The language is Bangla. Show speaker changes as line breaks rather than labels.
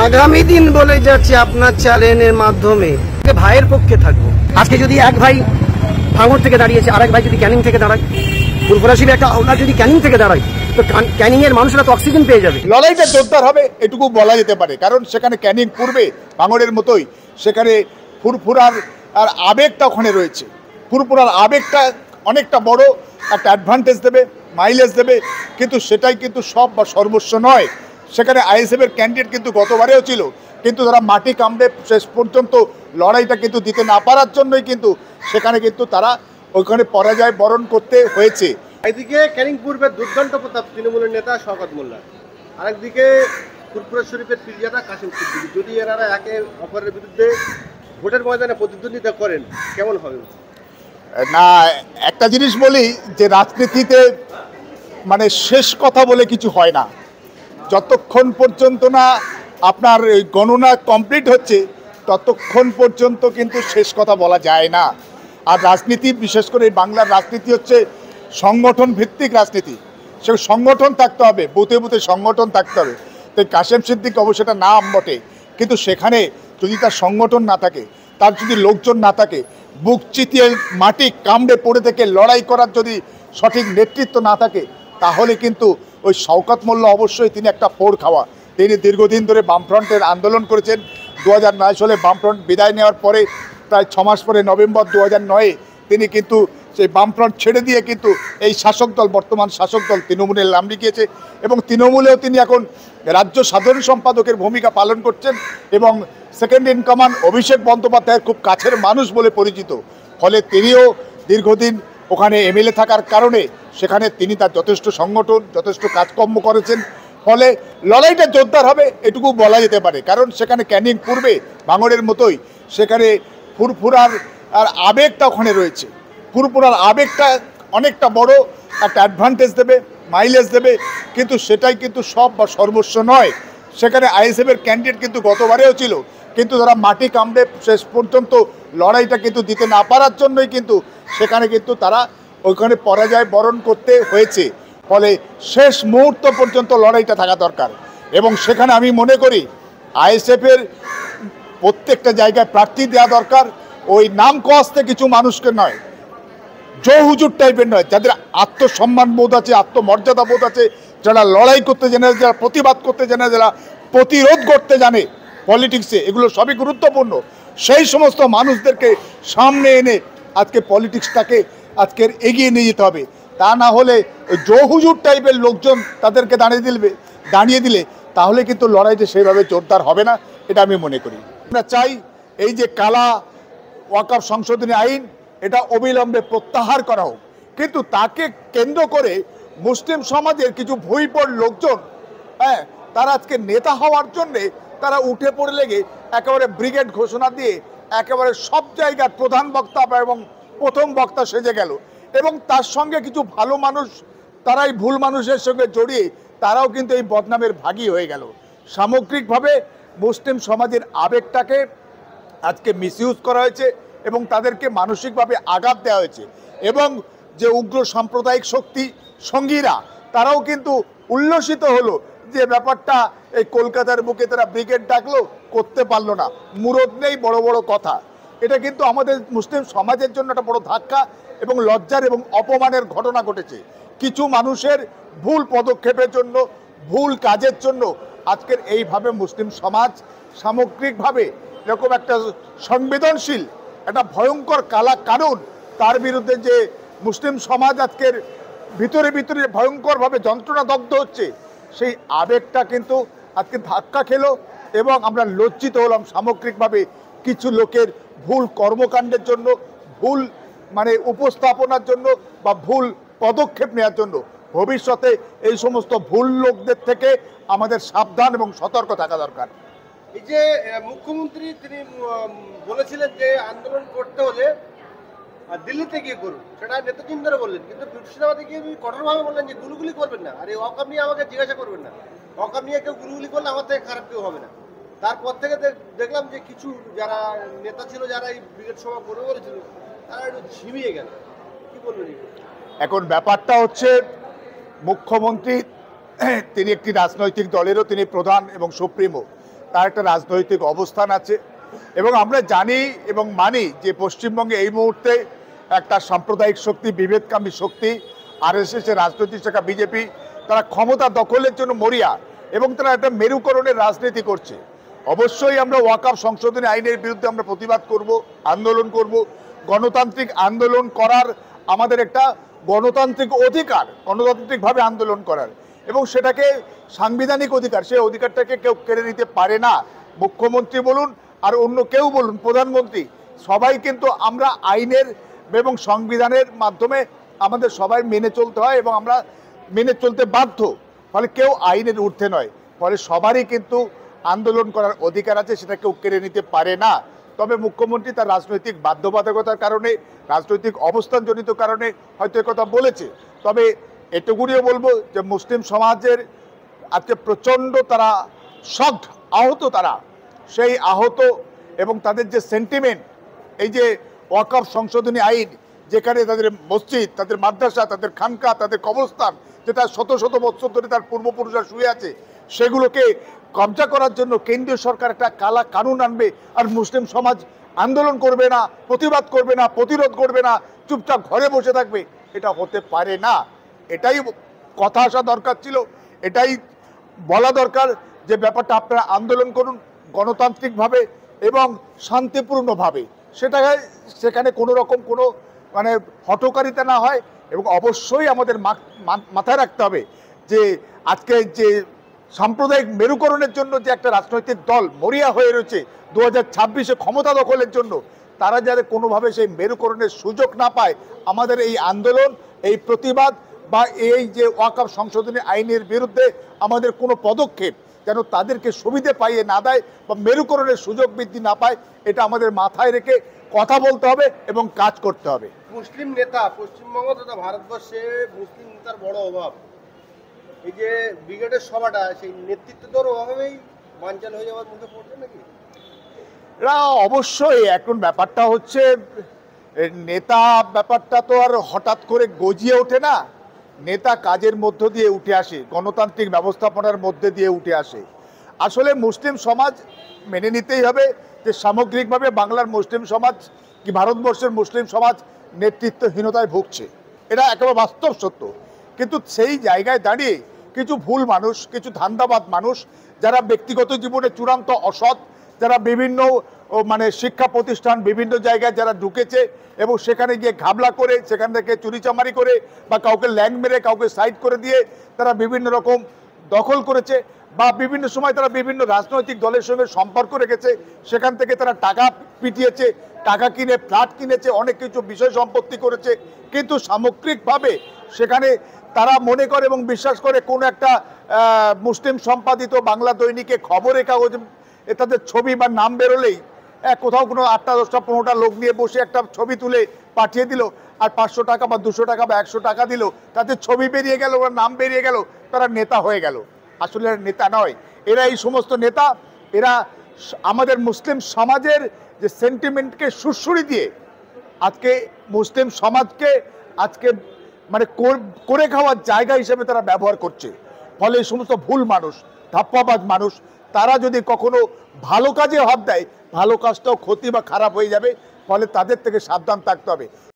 আগামী দিন বলে যাচ্ছে আপনার চ্যানেলের মাধ্যমে ভাইয়ের পক্ষে থাকবো। আজকে যদি এক ভাই ভাঙড় থেকে দাঁড়িয়েছে, আর এক ভাই যদি ক্যানিং থেকে দাঁড়ায়, ফুরফুরা শিবে একটা আওলাদ যদি ক্যানিং থেকে দাঁড়ায়, তো ক্যানিং এর মানুষরা তো অক্সিজেন পেয়ে যাবে।
লড়াইটা জোরদার হবে এটুকু বলা যেতে পারে, কারণ সেখানে ক্যানিং পূর্বে ভাঙড়ের মতোই সেখানে ফুরফুরার আর আবেগটা ওখানে রয়েছে। ফুরফুরার আবেগটা অনেকটা বড় একটা অ্যাডভান্টেজ দেবে, মাইলেজ দেবে, কিন্তু সেটাই কিন্তু সব বা সর্বস্ব নয়। সেখানে আইএসএফের ক্যান্ডিডেট কিন্তু গতবারেও ছিল, কিন্তু তারা মাটি কামড়ে শেষ পর্যন্ত লড়াইটা কিন্তু দিতে না পারার জন্যই কিন্তু সেখানে কিন্তু তারা ওইখানে পরাজয় বরণ করতে হয়েছে।
একদিকে ক্যানিং পূর্বের দুর্দান্ত প্রতাপ তৃণমূলের নেতা শওকত মোল্লা, আরেকদিকে ফুরফুরা শরীফের পীরজাদা কাশিম সিদ্দিকী। যদি এরা একে অপরের বিরুদ্ধে ভোটের ময়দানে প্রতিদ্বন্দ্বিতা করেন কেমন হবে?
না, একটা জিনিস বলি যে রাজনীতিতে মানে শেষ কথা বলে কিছু হয় না। যতক্ষণ পর্যন্ত না আপনার গণনা কমপ্লিট হচ্ছে ততক্ষণ পর্যন্ত কিন্তু শেষ কথা বলা যায় না। আর রাজনীতি, বিশেষ করে বাংলার রাজনীতি হচ্ছে সংগঠন ভিত্তিক রাজনীতি। সে সংগঠন থাকতে হবে, বুথে বুথে সংগঠন থাকতে হবে। তাই কাশেম সিদ্দিক অবশ্য এটা নাম বটে, কিন্তু সেখানে যদি তার সংগঠন না থাকে, তার যদি লোকজন না থাকে, বুক চিতিয়ে মাটি কামড়ে পড়ে থেকে লড়াই করার যদি সঠিক নেতৃত্ব না থাকে, তাহলে কিন্তু ওই শওকত মোল্লা অবশ্যই তিনি একটা পোড় খাওয়া। তিনি দীর্ঘদিন ধরে বামফ্রন্টের আন্দোলন করেছেন। 2009 সালে বামফ্রন্ট বিদায় নেওয়ার পরে প্রায় 6 মাস পরে নভেম্বর 2009-এ তিনি কিন্তু সেই বামফ্রন্ট ছেড়ে দিয়ে কিন্তু এই শাসক দল, বর্তমান শাসক দল তৃণমূলের নাম লিখিয়েছে, এবং তৃণমূলেও তিনি এখন রাজ্য সাধারণ সম্পাদকের ভূমিকা পালন করছেন, এবং সেকেন্ড ইন কমান্ড অভিষেক বন্দ্যোপাধ্যায়ের খুব কাছের মানুষ বলে পরিচিত। ফলে তিনিও দীর্ঘদিন ওখানে এমএলএ থাকার কারণে সেখানে তিনি তার যথেষ্ট সংগঠন, যথেষ্ট কাজকর্ম করেছেন। ফলে লড়াইটা জোরদার হবে এটুকু বলা যেতে পারে, কারণ সেখানে ক্যানিং পূর্বে ভাঙড়ের মতোই সেখানে ফুরফুরার আর আবেগটা ওখানে রয়েছে। ফুরফুরার আবেগটা অনেকটা বড় একটা অ্যাডভান্টেজ দেবে, মাইলেজ দেবে, কিন্তু সেটাই কিন্তু সব বা সর্বস্ব নয়। সেখানে আইএসএফের ক্যান্ডিডেট কিন্তু গতবারেও ছিল, কিন্তু তারা মাটি কামড়ে শেষ পর্যন্ত লড়াইটা কিন্তু দিতে না পারার জন্যই কিন্তু সেখানে কিন্তু তারা ওইখানে পরাজয় বরণ করতে হয়েছে। ফলে শেষ মুহূর্ত পর্যন্ত লড়াইটা থাকা দরকার, এবং সেখানে আমি মনে করি আইএসএফের প্রত্যেকটা জায়গায় প্রার্থী দেওয়া দরকার। ওই নাম কস্তে কিছু মানুষকে নয়, জো হুজুর টাইপের নয়, যাদের আত্মসম্মান বোধ আছে, আত্মমর্যাদা বোধ আছে, যারা লড়াই করতে জানে, যারা প্রতিবাদ করতে জানে, যারা প্রতিরোধ করতে জানে পলিটিক্সে, এগুলো সবই গুরুত্বপূর্ণ। সেই সমস্ত মানুষদেরকে সামনে এনে আজকে পলিটিক্সটাকে আজকের এগিয়ে নিয়ে যেতে হবে। তা না হলে জো হুজুর টাইপের লোকজন তাদেরকে দাঁড়িয়ে দিলে তাহলে কিন্তু লড়াইটা সেইভাবে জোরদার হবে না, এটা আমি মনে করি। আমরা চাই এই যে কালা ওয়াকফ সংশোধনী আইন, এটা অবিলম্বে প্রত্যাহার করা হোক, কিন্তু তাকে কেন্দ্র করে মুসলিম সমাজের কিছু ভুইপড় লোকজন, তারা আজকে নেতা হওয়ার জন্যে তারা উঠে পড়ে লেগে একেবারে ব্রিগেড ঘোষণা দিয়ে একেবারে সব জায়গার প্রধান বক্তা এবং প্রথম বক্তা সেজে গেল, এবং তার সঙ্গে কিছু ভালো মানুষ তারাই ভুল মানুষের সঙ্গে জড়িয়ে তারাও কিন্তু এই বদনামের ভাগী হয়ে গেল। সামগ্রিকভাবে মুসলিম সমাজের আবেগটাকে আজকে মিসইউজ করা হয়েছে, এবং তাদেরকে মানসিকভাবে আঘাত দেওয়া হয়েছে, এবং যে উগ্র সাম্প্রদায়িক শক্তি সঙ্গীরা তারাও কিন্তু উল্লসিত হলো যে ব্যাপারটা এই কলকাতার বুকে তারা ব্রিগেড ডাকলো, করতে পারলো না, মুরদ নেই, বড় বড় কথা। এটা কিন্তু আমাদের মুসলিম সমাজের জন্য একটা বড় ধাক্কা এবং লজ্জার এবং অপমানের ঘটনা ঘটেছে। কিছু মানুষের ভুল পদক্ষেপের জন্য, ভুল কাজের জন্য আজকের এইভাবে মুসলিম সমাজ সামগ্রিকভাবে এরকম একটা সংবেদনশীল একটা ভয়ঙ্কর কালা কানুন, তার বিরুদ্ধে যে মুসলিম সমাজ আজকের ভিতরে ভিতরে ভয়ঙ্করভাবে যন্ত্রণাদগ্ধ হচ্ছে, সেই আবেগটা কিন্তু আজকে ধাক্কা খেলো, এবং আমরা লজ্জিত হলাম সামগ্রিকভাবে কিছু লোকের ভুল কর্মকাণ্ডের জন্য, ভুল মানে উপস্থাপনার জন্য বা ভুল পদক্ষেপ নেওয়ার জন্য। ভবিষ্যতে এই সমস্ত ভুল লোকদের থেকে আমাদের সাবধান এবং সতর্ক থাকা দরকার।
এই যে মুখ্যমন্ত্রী তিনি বলেছিলেন যে আন্দোলন করতে হলে দিল্লিতে গিয়ে করুন, সেটা নেতৃত্ব ধরে বললেন, কিন্তু মুর্শিদাবাদে গিয়ে কঠোরভাবে বললেন যে গুলুগুলি করবেন না, আর এই ওয়াকফ নিয়ে আমাকে জিজ্ঞাসা করবেন না, ওয়াকফ নিয়ে কেউ গুলুগুলি করলে আমার থেকে খারাপ কেউ হবে না। তারপর থেকে দেখলাম যে কিছু যারা নেতা ছিল, যারা এই ব্রিগেড সভা করে বলেছিল, তারা একটু ঝিমিয়ে গেল। কি বলবেন?
এখন ব্যাপারটা হচ্ছে মুখ্যমন্ত্রী তিনি একটি রাজনৈতিক দলেরও তিনি প্রধান এবং সুপ্রিমো, তার একটা রাজনৈতিক অবস্থান আছে এবং আমরা জানি এবং মানি যে পশ্চিমবঙ্গে এই মুহূর্তে একটা সাম্প্রদায়িক শক্তি, বিভেদকামী শক্তি, আরএসএস এর রাজনৈতিক শাখা বিজেপি, তারা ক্ষমতা দখলের জন্য মরিয়া এবং তারা একটা মেরুকরণের রাজনীতি করছে। অবশ্যই আমরা ওয়াকফ সংশোধনী আইনের বিরুদ্ধে আমরা প্রতিবাদ করব, আন্দোলন করব। গণতান্ত্রিক আন্দোলন করার আমাদের একটা গণতান্ত্রিক অধিকার, গণতান্ত্রিকভাবে আন্দোলন করার, এবং সেটাকে সাংবিধানিক অধিকার, সেই অধিকারটাকে কেউ কেড়ে নিতে পারে না। মুখ্যমন্ত্রী বলুন আর অন্য কেউ বলুন, প্রধানমন্ত্রী, সবাই কিন্তু আমরা আইনের এবং সংবিধানের মাধ্যমে আমাদের সবাই মেনে চলতে হয় এবং আমরা মেনে চলতে বাধ্য। ফলে কেউ আইনের ঊর্ধ্বে নয়, ফলে সবারই কিন্তু আন্দোলন করার অধিকার আছে, সেটা কেউ কেড়ে নিতে পারে না। তবে মুখ্যমন্ত্রী তার রাজনৈতিক বাধ্যবাধকতার কারণে, রাজনৈতিক অবস্থানজনিত কারণে হয়তো কথা বলেছে। তবে এটুকুনিও বলবো যে মুসলিম সমাজের আজকে প্রচণ্ড তারা শকড, আহত, তারা সেই আহত এবং তাদের যে সেন্টিমেন্ট, এই যে ওয়াকফ সংশোধনী আইন, যেখানে তাদের মসজিদ, তাদের মাদ্রাসা, তাদের খানকা, তাদের কবরস্থান, যেটা শত শত বছর ধরে তার পূর্বপুরুষরা শুয়ে আছে, সেগুলোকে কবজা করার জন্য কেন্দ্রীয় সরকার একটা কালা কানুন আনবে আর মুসলিম সমাজ আন্দোলন করবে না, প্রতিবাদ করবে না, প্রতিরোধ করবে না, চুপচাপ ঘরে বসে থাকবে, এটা হতে পারে না। এটাই কথা আসা দরকার ছিল, এটাই বলা দরকার যে ব্যাপারটা আপনারা আন্দোলন করুন গণতান্ত্রিকভাবে এবং শান্তিপূর্ণভাবে, সেখানে কোনো রকম কোনো মানে হঠকারিতা না হয়। এবং অবশ্যই আমাদের মাথায় রাখতে হবে যে আজকে যে সাম্প্রদায়িক মেরুকরণের জন্য যে একটা রাজনৈতিক দল মরিয়া হয়ে রয়েছে 2026-এ ক্ষমতা দখলের জন্য, তারা যাতে কোনোভাবে সেই মেরুকরণের সুযোগ না পায়, আমাদের এই আন্দোলন, এই প্রতিবাদ বা এই যে ওয়াকফ সংশোধনী আইনের বিরুদ্ধে আমাদের কোনো পদক্ষেপ যেন তাদেরকে সুবিধে পাইয়ে না দেয় বা মেরুকরণের সুযোগ বৃদ্ধি না পায়, এটা আমাদের মাথায় রেখে কথা বলতে হবে এবং কাজ করতে হবে।
মুসলিম নেতা পশ্চিমবঙ্গ তথা ভারতবর্ষে মুসলিম নেতার বড় অভাব। এই যে ব্রিগেডের সভাটা, সেই নেতৃত্বদের অভাবেই বানচাল হয়ে যাওয়ার মুখে পড়ছে নাকি?
অবশ্যই এখন ব্যাপারটা হচ্ছে নেতা, ব্যাপারটা তো আর হঠাৎ করে গজিয়ে ওঠে না। নেতা কাজের মধ্য দিয়ে উঠে আসে, গণতান্ত্রিক ব্যবস্থাপনার মধ্যে দিয়ে উঠে আসে। আসলে মুসলিম সমাজ মেনে নিতেই হবে যে সামগ্রিকভাবে বাংলার মুসলিম সমাজ কি ভারতবর্ষের মুসলিম সমাজ নেতৃত্বহীনতায় ভুগছে, এটা একেবারে বাস্তব সত্য। কিন্তু সেই জায়গায় দাঁড়িয়ে কিছু ভুল মানুষ, কিছু ধান্দাবাদ মানুষ, যারা ব্যক্তিগত জীবনে চূড়ান্ত অসৎ, যারা বিভিন্ন মানে শিক্ষা প্রতিষ্ঠান, বিভিন্ন জায়গায় যারা ঢুকেছে এবং সেখানে গিয়ে ঘাবলা করে, সেখান থেকে চুরিচামারি করে বা কাউকে ল্যাং মেরে, কাউকে সাইড করে দিয়ে তারা বিভিন্ন রকম দখল করেছে বা বিভিন্ন সময় তারা বিভিন্ন রাজনৈতিক দলের সঙ্গে সম্পর্ক রেখেছে, সেখান থেকে তারা টাকা পিটিয়েছে, টাকা কিনে ফ্ল্যাট কিনেছে, অনেক কিছু বিষয় সম্পত্তি করেছে। কিন্তু সামগ্রিকভাবে সেখানে তারা মনে করে এবং বিশ্বাস করে কোনো একটা মুসলিম সম্পাদিত বাংলা দৈনিকে খবরের কাগজ তাদের ছবি বা নাম বেরোলেই কোথাও কোনো 8টা 10টা 15টা লোক নিয়ে বসে একটা ছবি তুলে পাঠিয়ে দিল, আর 500 টাকা বা 200 টাকা বা 100 টাকা দিল, তাদের ছবি বেরিয়ে গেল বা নাম বেরিয়ে গেল, তারা নেতা হয়ে গেল। আসলে নেতা নয় এরা, এই সমস্ত নেতা এরা আমাদের মুসলিম সমাজের যে সেন্টিমেন্টকে সুড়সুড়ি দিয়ে আজকে মুসলিম সমাজকে আজকে মানে করে খাওয়ার জায়গা হিসেবে তারা ব্যবহার করছে। ফলে এই সমস্ত ভুল মানুষ, ধাপ্পাবাজ মানুষ, তারা যদি কখনো ভালো কাজে হাত দেয়, ভালো কাজটাও ক্ষতি বা খারাপ হয়ে যাবে। ফলে তাদের থেকে সাবধান থাকতে হবে।